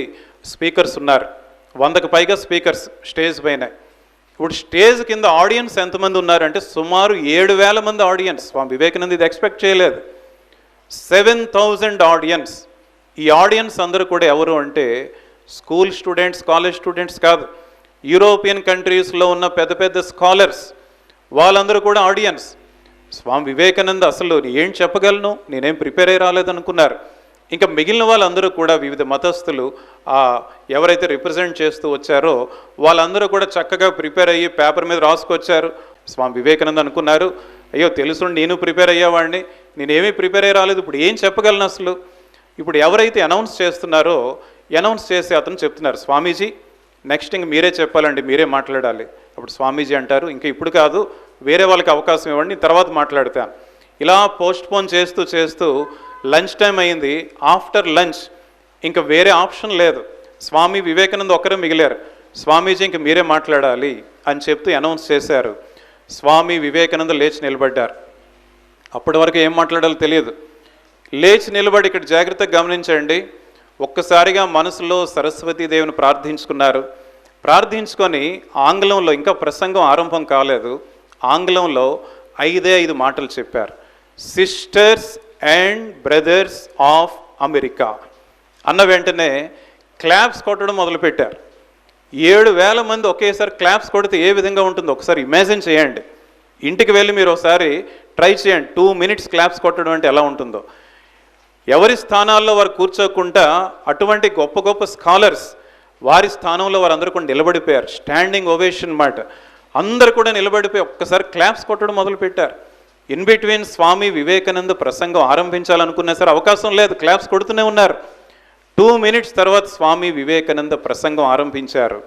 స్పీకర్స్ ఉన్నారు. 100కు పైగా స్పీకర్స్ స్టేజ్ పైన. ఇప్పుడు స్టేజ్ కింద ఆడియన్స్ ఎంతమంది ఉన్నారంటే సుమారు 7,000 మంది ఆడియన్స్. స్వామి వివేకానంద ఇది ఎక్స్పెక్ట్ చేయలేదు. 7,000 ఆడియన్స్. ఈ ఆడియన్స్ అందరూ కూడా ఎవరు అంటే స్కూల్ స్టూడెంట్స్, కాలేజ్ స్టూడెంట్స్ కాదు, యూరోపియన్ కంట్రీస్లో ఉన్న పెద్ద పెద్ద స్కాలర్స్, వాళ్ళందరూ కూడా ఆడియన్స్. స్వామి వివేకానంద అసలు ఏం చెప్పగలను, నేనేం ప్రిపేర్ అయ్యి రాలేదనుకున్నారు. ఇంకా మిగిలిన వాళ్ళందరూ కూడా వివిధ మతస్థులు ఎవరైతే రిప్రజెంట్ చేస్తూ వచ్చారో వాళ్ళందరూ కూడా చక్కగా ప్రిపేర్ అయ్యి పేపర్ మీద రాసుకొచ్చారు. స్వామి వివేకానంద అనుకున్నారు, అయ్యో తెలుసుండి నేను ప్రిపేర్ అయ్యేవాడిని, నేనేమీ ప్రిపేర్ అయ్యి రాలేదు, ఇప్పుడు ఏం చెప్పగలను అసలు. ఇప్పుడు ఎవరైతే అనౌన్స్ చేస్తున్నారో అనౌన్స్ చేసి అతను చెప్తున్నారు, స్వామీజీ నెక్స్ట్ ఇంక మీరే చెప్పాలండి, మీరే మాట్లాడాలి. అప్పుడు స్వామీజీ అంటారు, ఇంకా ఇప్పుడు కాదు, వేరే వాళ్ళకి అవకాశం ఇవ్వండి, తర్వాత మాట్లాడతాను. ఇలా పోస్ట్పోన్ చేస్తూ చేస్తూ లంచ్ టైం అయింది. ఆఫ్టర్ లంచ్ ఇంకా వేరే ఆప్షన్ లేదు. స్వామి వివేకానంద ఒక్కరే మిగిలారు. స్వామీజీ ఇంక మీరే మాట్లాడాలి అని చెప్తూ అనౌన్స్ చేశారు. స్వామి వివేకానంద లేచి నిలబడ్డారు. అప్పటి వరకు ఏం మాట్లాడాలో తెలియదు. లేచి నిలబడి ఇక్కడ జాగ్రత్తగా గమనించండి, ఒక్కసారిగా మనసులో సరస్వతీదేవిని ప్రార్థించుకున్నారు. ప్రార్థించుకొని ఆంగ్లంలో, ఇంకా ప్రసంగం ఆరంభం కాలేదు, ఆంగ్లంలో 5 మాటలు చెప్పారు. Sisters and brothers of America అన్న వెంటనే క్లాప్స్ కొట్టడం మొదలుపెట్టారు. 7,000 మంది ఒకేసారి క్లాప్స్ కొడితే ఏ విధంగా ఉంటుందో ఒకసారి ఇమాజిన్ చేయండి. ఇంటికి వెళ్ళి మీరు ఒకసారి ట్రై చేయండి, 2 minutes క్లాప్స్ కొట్టడం అంటే ఎలా ఉంటుందో. ఎవరి స్థానాల్లో వారు కూర్చోకుండా అటువంటి గొప్ప గొప్ప స్కాలర్స్ వారి స్థానంలో వారందరూ కూడా నిలబడిపోయారు. స్టాండింగ్ ఓవేషన్ మాట. అందరూ కూడా నిలబడిపోయి ఒక్కసారి క్లాప్స్ కొట్టడం మొదలుపెట్టారు. ఇన్ బిట్వీన్ స్వామి వివేకానంద ప్రసంగం ఆరంభించాలనుకున్నా సరే అవకాశం లేదు, క్లాప్స్ కొడుతూనే ఉన్నారు. 2 minutes తర్వాత స్వామి వివేకానంద ప్రసంగం ఆరంభించారు.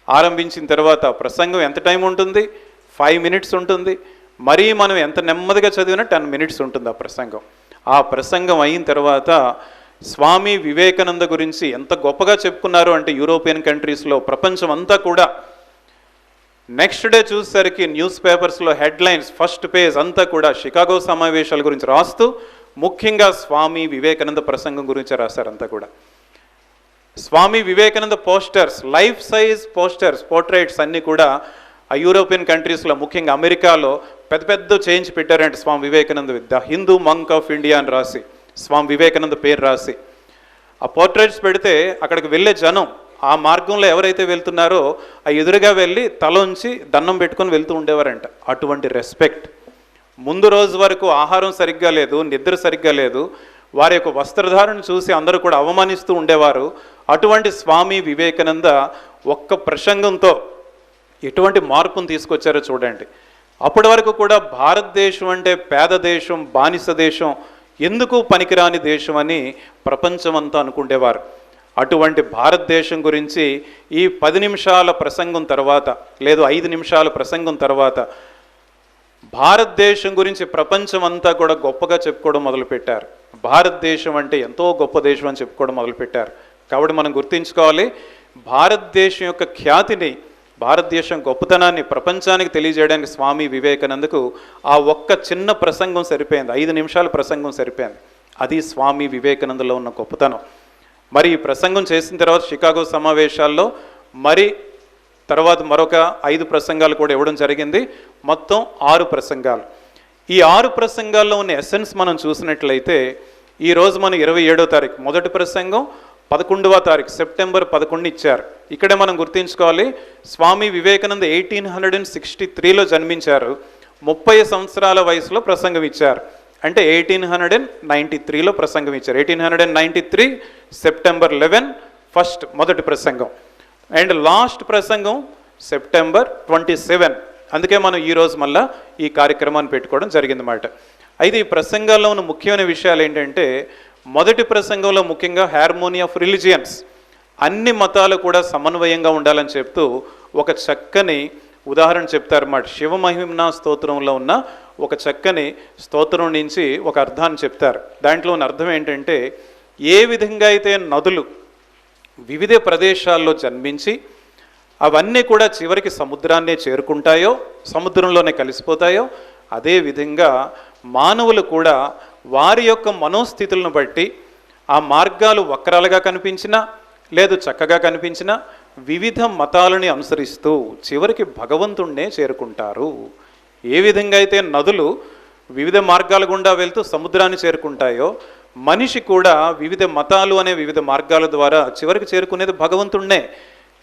ఆరంభించిన తర్వాత ప్రసంగం ఎంత టైం ఉంటుంది? 5 minutes ఉంటుంది. మరీ మనం ఎంత నెమ్మదిగా చదివినా 10 minutes ఉంటుంది ఆ ప్రసంగం. ఆ ప్రసంగం అయిన తర్వాత స్వామి వివేకానంద గురించి ఎంత గొప్పగా చెప్పుకున్నారు అంటే యూరోపియన్ కంట్రీస్లో, ప్రపంచం అంతా కూడా. నెక్స్ట్ డే చూసేసరికి న్యూస్ పేపర్స్లో హెడ్లైన్స్, ఫస్ట్ పేజ్ అంతా కూడా షికాగో సమావేశాల గురించి రాస్తూ ముఖ్యంగా స్వామి వివేకానంద ప్రసంగం గురించి రాశారు అంతా కూడా. Swami Vivekananda posters, life size posters, portraits అన్నీ కూడా ఆ యూరోపియన్ కంట్రీస్లో, ముఖ్యంగా అమెరికాలో పెద్ద పెద్ద చేంజ్ పెట్టారంటే Swami Vivekananda, the Hindu monk of India అని రాసి, స్వామి వివేకానంద పేరు రాసి ఆ పోర్ట్రైట్స్ పెడితే అక్కడికి వెళ్ళే జనం, ఆ మార్గంలో ఎవరైతే వెళ్తున్నారో ఆ ఎదురుగా వెళ్ళి తల ఉంచి దండం పెట్టుకొని వెళ్తూ ఉండేవారంట. అటువంటి రెస్పెక్ట్, ముందు రోజు వరకు ఆహారం సరిగ్గా లేదు, నిద్ర సరిగ్గా లేదు, వారి యొక్క వస్త్రధారణ చూసి అందరూ కూడా అవమానిస్తూ ఉండేవారు. అటువంటి స్వామి వివేకానంద ఒక్క ప్రసంగంతో ఎటువంటి మార్పును తీసుకొచ్చారో చూడండి. అప్పటి వరకు కూడా భారతదేశం అంటే పేద దేశం, బానిస దేశం, ఎందుకు పనికిరాని దేశం అని ప్రపంచమంతా అనుకుండేవారు. అటువంటి భారతదేశం గురించి ఈ 10 నిమిషాల ప్రసంగం తర్వాత, లేదు 5 నిమిషాల ప్రసంగం తర్వాత భారతదేశం గురించి ప్రపంచం అంతా కూడా గొప్పగా చెప్పుకోవడం మొదలుపెట్టారు. భారతదేశం అంటే ఎంతో గొప్ప దేశం అని చెప్పుకోవడం మొదలుపెట్టారు. కాబట్టి మనం గుర్తుంచుకోవాలి, భారతదేశం యొక్క ఖ్యాతిని, భారతదేశం గొప్పతనాన్ని ప్రపంచానికి తెలియజేయడానికి స్వామి వివేకానందకు ఆ ఒక్క చిన్న ప్రసంగం సరిపోయింది. 5 నిమిషాల ప్రసంగం సరిపోయింది. అది స్వామి వివేకానందలో ఉన్న గొప్పతనం. మరి ఈ ప్రసంగం చేసిన తర్వాత షికాగో సమావేశాల్లో మరి తర్వాత మరొక 5 ప్రసంగాలు కూడా ఇవ్వడం జరిగింది. మొత్తం 6 ప్రసంగాలు. ఈ 6 ప్రసంగాల్లో ఉన్న ఎసెన్స్ మనం చూసినట్లయితే ఈరోజు మనం 27వ తారీఖు మొదటి ప్రసంగం, 11వ తారీఖు సెప్టెంబర్ 11 ఇచ్చారు. ఇక్కడే మనం గుర్తుంచుకోవాలి, స్వామి వివేకానంద 1863లో జన్మించారు. 30 సంవత్సరాల వయసులో ప్రసంగం ఇచ్చారు. అంటే 1893లో ప్రసంగం ఇచ్చారు. 1893 సెప్టెంబర్ 11 ఫస్ట్ మొదటి ప్రసంగం, అండ్ లాస్ట్ ప్రసంగం సెప్టెంబర్ 27. అందుకే మనం ఈరోజు మళ్ళీ ఈ కార్యక్రమాన్ని పెట్టుకోవడం జరిగిందన్నమాట. అయితే ఈ ప్రసంగాల్లో ఉన్న ముఖ్యమైన విషయాలు ఏంటంటే, మొదటి ప్రసంగంలో ముఖ్యంగా హార్మోనీ ఆఫ్ రిలీజియన్స్, అన్ని మతాలు కూడా సమన్వయంగా ఉండాలని చెప్తూ ఒక చక్కని ఉదాహరణ చెప్తారన్నమాట. శివమహిమ్నా స్తోత్రంలో ఉన్న ఒక చక్కని స్తోత్రం నుంచి ఒక అర్థాన్ని చెప్తారు. దాంట్లో ఉన్న అర్థం ఏంటంటే, ఏ విధంగా అయితే నదులు వివిధ ప్రదేశాల్లో జన్మించి అవన్నీ కూడా చివరికి సముద్రాన్నే చేరుకుంటాయో, సముద్రంలోనే కలిసిపోతాయో, అదేవిధంగా మానవులు కూడా వారి యొక్క మనోస్థితులను బట్టి ఆ మార్గాలు వక్రాలుగా కనిపించినా లేదు చక్కగా కనిపించినా వివిధ మతాలని అనుసరిస్తూ చివరికి భగవంతుణ్ణే చేరుకుంటారు. ఏ విధంగా అయితే నదులు వివిధ మార్గాల గుండా వెళ్తూ సముద్రాన్ని చేరుకుంటాయో, మనిషి కూడా వివిధ మతాలు అనే వివిధ మార్గాల ద్వారా చివరికి చేరుకునేది భగవంతుణ్ణే.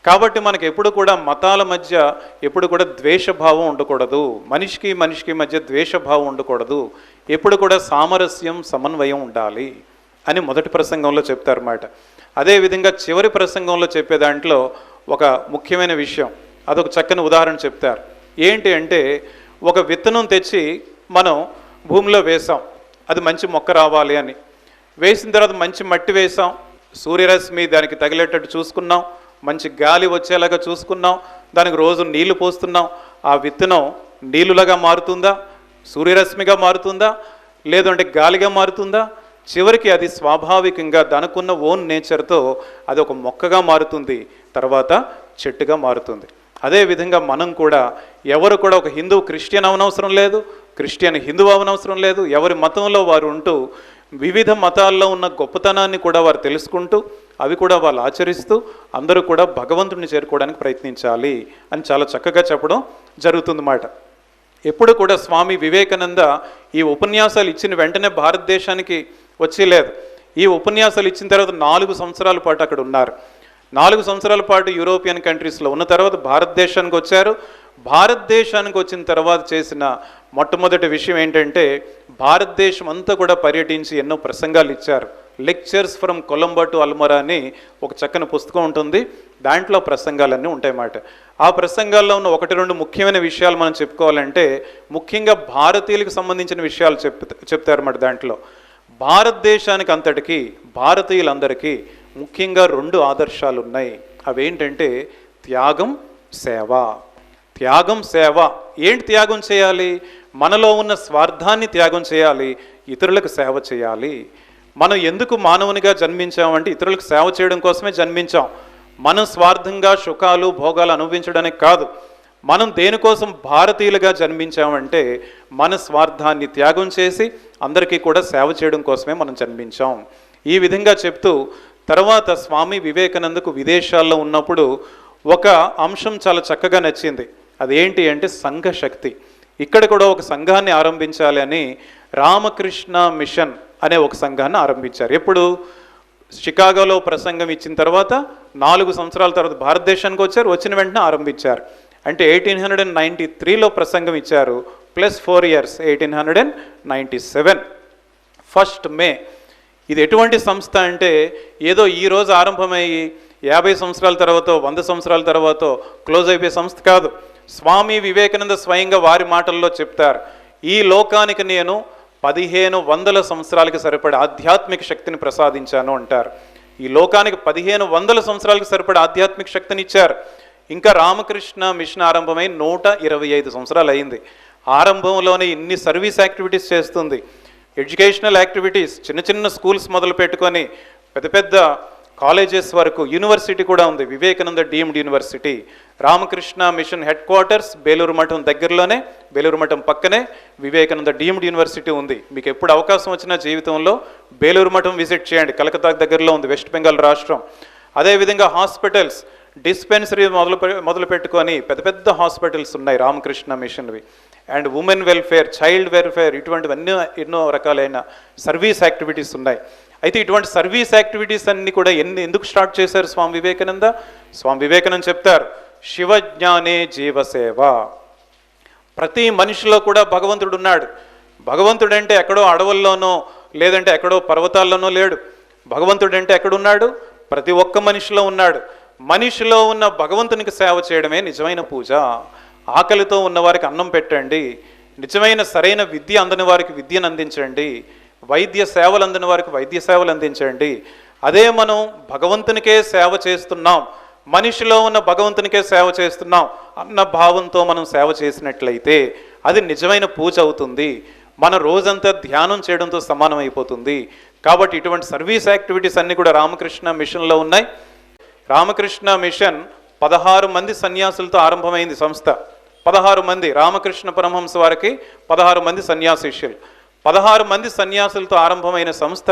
కాబట్టి మనకు ఎప్పుడు కూడా మతాల మధ్య ఎప్పుడు కూడా ద్వేషభావం ఉండకూడదు, మనిషికి మధ్య ద్వేషభావం ఉండకూడదు, ఎప్పుడు కూడా సామరస్యం, సమన్వయం ఉండాలి అని మొదటి ప్రసంగంలో చెప్తారన్నమాట. అదేవిధంగా చివరి ప్రసంగంలో చెప్పే దాంట్లో ఒక ముఖ్యమైన విషయం, అదొక చక్కని ఉదాహరణ చెప్తారు. ఏంటి అంటే, ఒక విత్తనం తెచ్చి మనం భూమిలో వేసాం, అది మంచి మొక్క రావాలి అని. వేసిన తర్వాత మంచి మట్టి వేసాం, సూర్యరశ్మి దానికి తగిలేటట్టు చూసుకున్నాం, మంచి గాలి వచ్చేలాగా చూసుకున్నాం, దానికి రోజు నీళ్లు పోస్తున్నాం. ఆ విత్తనం నీళ్ళులాగా మారుతుందా, సూర్యరశ్మిగా మారుతుందా, లేదంటే గాలిగా మారుతుందా? చివరికి అది స్వాభావికంగా దానికున్న ఓన్ నేచర్తో అది ఒక మొక్కగా మారుతుంది, తర్వాత చెట్టుగా మారుతుంది. అదేవిధంగా మనం కూడా ఎవరు కూడా ఒక హిందూ క్రిస్టియన్ అవనవసరం లేదు, క్రిస్టియన్ హిందూ అవనవసరం లేదు. ఎవరి మతంలో వారు ఉంటూ వివిధ మతాల్లో ఉన్న గొప్పతనాన్ని కూడా వారు తెలుసుకుంటూ అవి కూడా వాళ్ళు ఆచరిస్తూ అందరూ కూడా భగవంతుడిని చేరుకోవడానికి ప్రయత్నించాలి అని చాలా చక్కగా చెప్పడం జరుగుతుందన్నమాట. ఎప్పుడు కూడా స్వామి వివేకానంద ఈ ఉపన్యాసాలు ఇచ్చిన వెంటనే భారతదేశానికి వచ్చి లేదు. ఈ ఉపన్యాసాలు ఇచ్చిన తర్వాత 4 సంవత్సరాల పాటు అక్కడ ఉన్నారు. 4 సంవత్సరాల పాటు యూరోపియన్ కంట్రీస్లో ఉన్న తర్వాత భారతదేశానికి వచ్చారు. భారతదేశానికి వచ్చిన తర్వాత చేసిన మొట్టమొదటి విషయం ఏంటంటే, భారతదేశం అంతా కూడా పర్యటించి ఎన్నో ప్రసంగాలు ఇచ్చారు. Lectures from Colombo to Almora అని ఒక చక్కని పుస్తకం ఉంటుంది, దాంట్లో ప్రసంగాలన్నీ ఉంటాయన్నమాట. ఆ ప్రసంగాల్లో ఉన్న 1-2 ముఖ్యమైన విషయాలు మనం చెప్పుకోవాలంటే, ముఖ్యంగా భారతీయులకు సంబంధించిన విషయాలు చెప్తారన్నమాట. దాంట్లో భారతదేశానికి అంతటికీ, భారతీయులందరికీ ముఖ్యంగా 2 ఆదర్శాలు ఉన్నాయి. అవేంటంటే త్యాగం, సేవ. త్యాగం, సేవ. ఏంటి త్యాగం చేయాలి? మనలో ఉన్న స్వార్థాన్ని త్యాగం చేయాలి, ఇతరులకు సేవ చేయాలి. మనం ఎందుకు మానవునిగా జన్మించామంటే ఇతరులకు సేవ చేయడం కోసమే జన్మించాం. మనం స్వార్థంగా సుఖాలు, భోగాలు అనుభవించడానికి కాదు. మనం దేనికోసం భారతీయులుగా జన్మించామంటే మన స్వార్థాన్ని త్యాగం చేసి అందరికీ కూడా సేవ చేయడం కోసమే మనం జన్మించాం. ఈ విధంగా చెప్తూ తర్వాత స్వామి వివేకానందకు విదేశాల్లో ఉన్నప్పుడు ఒక అంశం చాలా చక్కగా నచ్చింది. అదేంటి అంటే సంఘశక్తి. ఇక్కడ కూడా ఒక సంఘాన్ని ఆరంభించాలి అని రామకృష్ణ మిషన్ అనే ఒక సంఘాన్ని ఆరంభించారు. ఎప్పుడు? షికాగోలో ప్రసంగం ఇచ్చిన తర్వాత 4 సంవత్సరాల తర్వాత భారతదేశానికి వచ్చారు. వచ్చిన వెంటనే ఆరంభించారు. అంటే 1893లో ప్రసంగం ఇచ్చారు, ప్లస్ 4 years 1897 1st May. ఇది ఎటువంటి సంస్థ అంటే ఏదో ఈరోజు ఆరంభమయ్యి 50 సంవత్సరాల తర్వాత 100 సంవత్సరాల తర్వాత క్లోజ్ అయిపోయే సంస్థ కాదు. స్వామి వివేకానంద స్వయంగా వారి మాటల్లో చెప్తారు, ఈ లోకానికి నేను 1500 సంవత్సరాలకి సరిపడే ఆధ్యాత్మిక శక్తిని ప్రసాదించాను అంటారు. ఈ లోకానికి 1500 సంవత్సరాలకు సరిపడే ఆధ్యాత్మిక శక్తిని ఇచ్చారు. ఇంకా రామకృష్ణ మిషన్ ఆరంభమై 125 సంవత్సరాలు అయింది. ఆరంభంలోనే ఇన్ని సర్వీస్ యాక్టివిటీస్ చేస్తుంది. ఎడ్యుకేషనల్ యాక్టివిటీస్, చిన్న చిన్న స్కూల్స్ మొదలు పెట్టుకొని పెద్ద పెద్ద కాలేజెస్ వరకు, యూనివర్సిటీ కూడా ఉంది, Vivekananda deemed university. Ramakrishna mission headquarters Belur మఠం దగ్గరలోనే, బేలూరు మఠం పక్కనే వివేకానంద డీమ్డ్ యూనివర్సిటీ ఉంది. మీకు ఎప్పుడు అవకాశం వచ్చినా జీవితంలో బేలూరు మఠం విజిట్ చేయండి, కలకత్తా దగ్గరలో ఉంది, వెస్ట్ బెంగాల్ రాష్ట్రం. అదేవిధంగా హాస్పిటల్స్, డిస్పెన్సరీ మొదలు పెట్టుకొని పెద్ద పెద్ద హాస్పిటల్స్ ఉన్నాయి రామకృష్ణ మిషన్వి. And women welfare, child welfare, ఇటువంటివన్నీ ఎన్నో రకాలైన సర్వీస్ యాక్టివిటీస్ ఉన్నాయి. అయితే ఇటువంటి సర్వీస్ యాక్టివిటీస్ అన్నీ కూడా ఎందుకు స్టార్ట్ చేశారు స్వామి వివేకానంద? స్వామి వివేకానంద చెప్తారు, శివజ్ఞానే జీవసేవ. ప్రతి మనిషిలో కూడా భగవంతుడు ఉన్నాడు. భగవంతుడు అంటే ఎక్కడో అడవుల్లోనో లేదంటే ఎక్కడో పర్వతాల్లోనో లేడు. భగవంతుడు అంటే ఎక్కడున్నాడు? ప్రతి ఒక్క మనిషిలో ఉన్నాడు. మనిషిలో ఉన్న భగవంతునికి సేవ చేయడమే నిజమైన పూజ. ఆకలితో ఉన్నవారికి అన్నం పెట్టండి, నిజమైన సరైన విద్య అందని వారికి విద్యను అందించండి, వైద్య సేవలు అందని వారికి వైద్య సేవలు అందించండి. అదే మనం భగవంతునికే సేవ చేస్తున్నాం, మనిషిలో ఉన్న భగవంతునికే సేవ చేస్తున్నాం అన్న భావంతో మనం సేవ చేసినట్లయితే అది నిజమైన పూజ అవుతుంది. మన రోజంతా ధ్యానం చేయడంతో సమానం అయిపోతుంది. కాబట్టి ఇటువంటి సర్వీస్ యాక్టివిటీస్ అన్నీ కూడా రామకృష్ణ మిషన్లో ఉన్నాయి. రామకృష్ణ మిషన్ 16 మంది సన్యాసులతో ఆరంభమైంది సంస్థ. 16 మంది, రామకృష్ణ పరమహంస వారికి 16 మంది సన్యాసిష్యులు. 16 మంది సన్యాసులతో ఆరంభమైన సంస్థ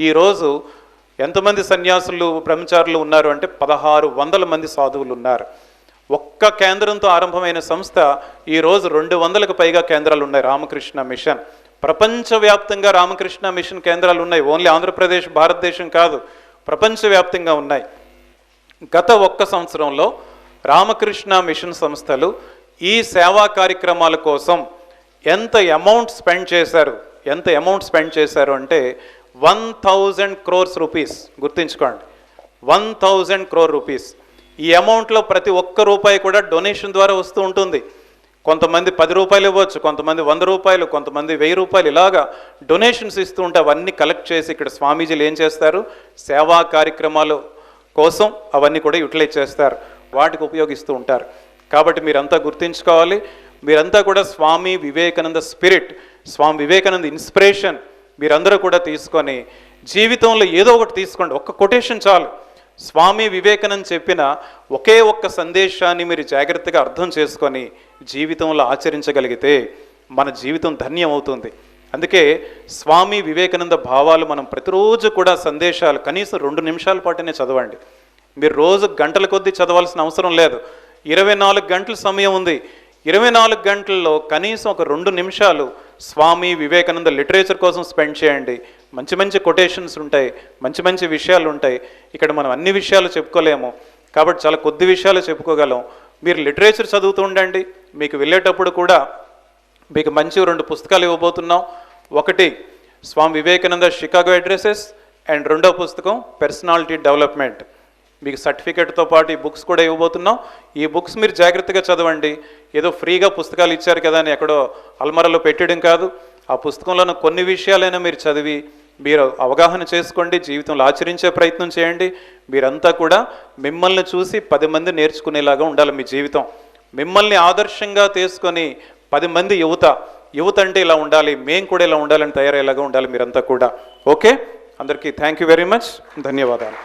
ఈరోజు ఎంతమంది సన్యాసులు బ్రహ్మచారులు ఉన్నారు అంటే 1600 మంది సాధువులు ఉన్నారు. ఒక్క కేంద్రంతో ఆరంభమైన సంస్థ ఈరోజు 200కు పైగా కేంద్రాలు ఉన్నాయి రామకృష్ణ మిషన్. ప్రపంచవ్యాప్తంగా రామకృష్ణ మిషన్ కేంద్రాలు ఉన్నాయి. ఓన్లీ ఆంధ్రప్రదేశ్, భారతదేశం కాదు, ప్రపంచవ్యాప్తంగా ఉన్నాయి. గత 1 సంవత్సరంలో రామకృష్ణ మిషన్ సంస్థలు ఈ సేవా కార్యక్రమాల కోసం ఎంత అమౌంట్ స్పెండ్ చేశారు అంటే 1000 crores రూపీస్. గుర్తుంచుకోండి, 1000 crore రూపీస్. ఈ అమౌంట్లో ప్రతి ఒక్క రూపాయి కూడా డొనేషన్ ద్వారా వస్తూ ఉంటుంది. కొంతమంది 10 రూపాయలు ఇవ్వచ్చు, కొంతమంది 100 రూపాయలు, కొంతమంది 1000 రూపాయలు, ఇలాగా డొనేషన్స్ ఇస్తూ ఉంటే అవన్నీ కలెక్ట్ చేసి ఇక్కడ స్వామీజీలు ఏం చేస్తారు, సేవా కార్యక్రమాలు కోసం అవన్నీ కూడా యూటిలైజ్ చేస్తారు, వాటికి ఉపయోగిస్తూ ఉంటారు. కాబట్టి మీరంతా గుర్తుంచుకోవాలి, మీరంతా కూడా స్వామి వివేకానంద స్పిరిట్, స్వామి వివేకానంద ఇన్స్పిరేషన్ మీరందరూ కూడా తీసుకొని జీవితంలో ఏదో ఒకటి తీసుకోండి. ఒక్క కొటేషన్ చాలు. స్వామి వివేకానంద చెప్పిన ఒకే ఒక్క సందేశాన్ని మీరు జాగ్రత్తగా అర్థం చేసుకొని జీవితంలో ఆచరించగలిగితే మన జీవితం ధన్యం అవుతుంది. అందుకే స్వామి వివేకానంద భావాలు మనం ప్రతిరోజు కూడా సందేశాలు కనీసం 2 నిమిషాల పాటునే చదవండి. మీరు రోజు గంటల కొద్దీ చదవాల్సిన అవసరం లేదు. 24 గంటల సమయం ఉంది. 24 గంటల్లో కనీసం ఒక 2 నిమిషాలు స్వామి వివేకానంద లిటరేచర్ కోసం స్పెండ్ చేయండి. మంచి మంచి కొటేషన్స్ ఉంటాయి, మంచి మంచి విషయాలు ఉంటాయి. ఇక్కడ మనం అన్ని విషయాలు చెప్పుకోలేము కాబట్టి చాలా కొద్ది విషయాలు చెప్పుకోగలం. మీరు లిటరేచర్ చదువుతూ ఉండండి. మీకు వెళ్ళేటప్పుడు కూడా మీకు మంచి 2 పుస్తకాలు ఇవ్వబోతున్నాం. ఒకటి Swami Vivekananda Chicago addresses and రెండో పుస్తకం పర్సనాలిటీ డెవలప్మెంట్. మీకు సర్టిఫికేట్తో పాటు ఈ బుక్స్ కూడా ఇవ్వబోతున్నాం. ఈ బుక్స్ మీరు జాగ్రత్తగా చదవండి. ఏదో ఫ్రీగా పుస్తకాలు ఇచ్చారు కదా అని ఎక్కడో అల్మరాలో పెట్టడం కాదు. ఆ పుస్తకంలో కొన్ని విషయాలైనా మీరు చదివి మీరు అవగాహన చేసుకోండి, జీవితంలో ఆచరించే ప్రయత్నం చేయండి. మీరంతా కూడా మిమ్మల్ని చూసి 10 మంది నేర్చుకునేలాగా ఉండాలి మీ జీవితం. మిమ్మల్ని ఆదర్శంగా తీసుకొని 10 మంది యువత అంటే ఇలా ఉండాలి, మేము కూడా ఇలా ఉండాలని తయారయ్యేలాగా ఉండాలి మీరంతా కూడా. ఓకే, అందరికీ థ్యాంక్ యూ వెరీ మచ్, ధన్యవాదాలు.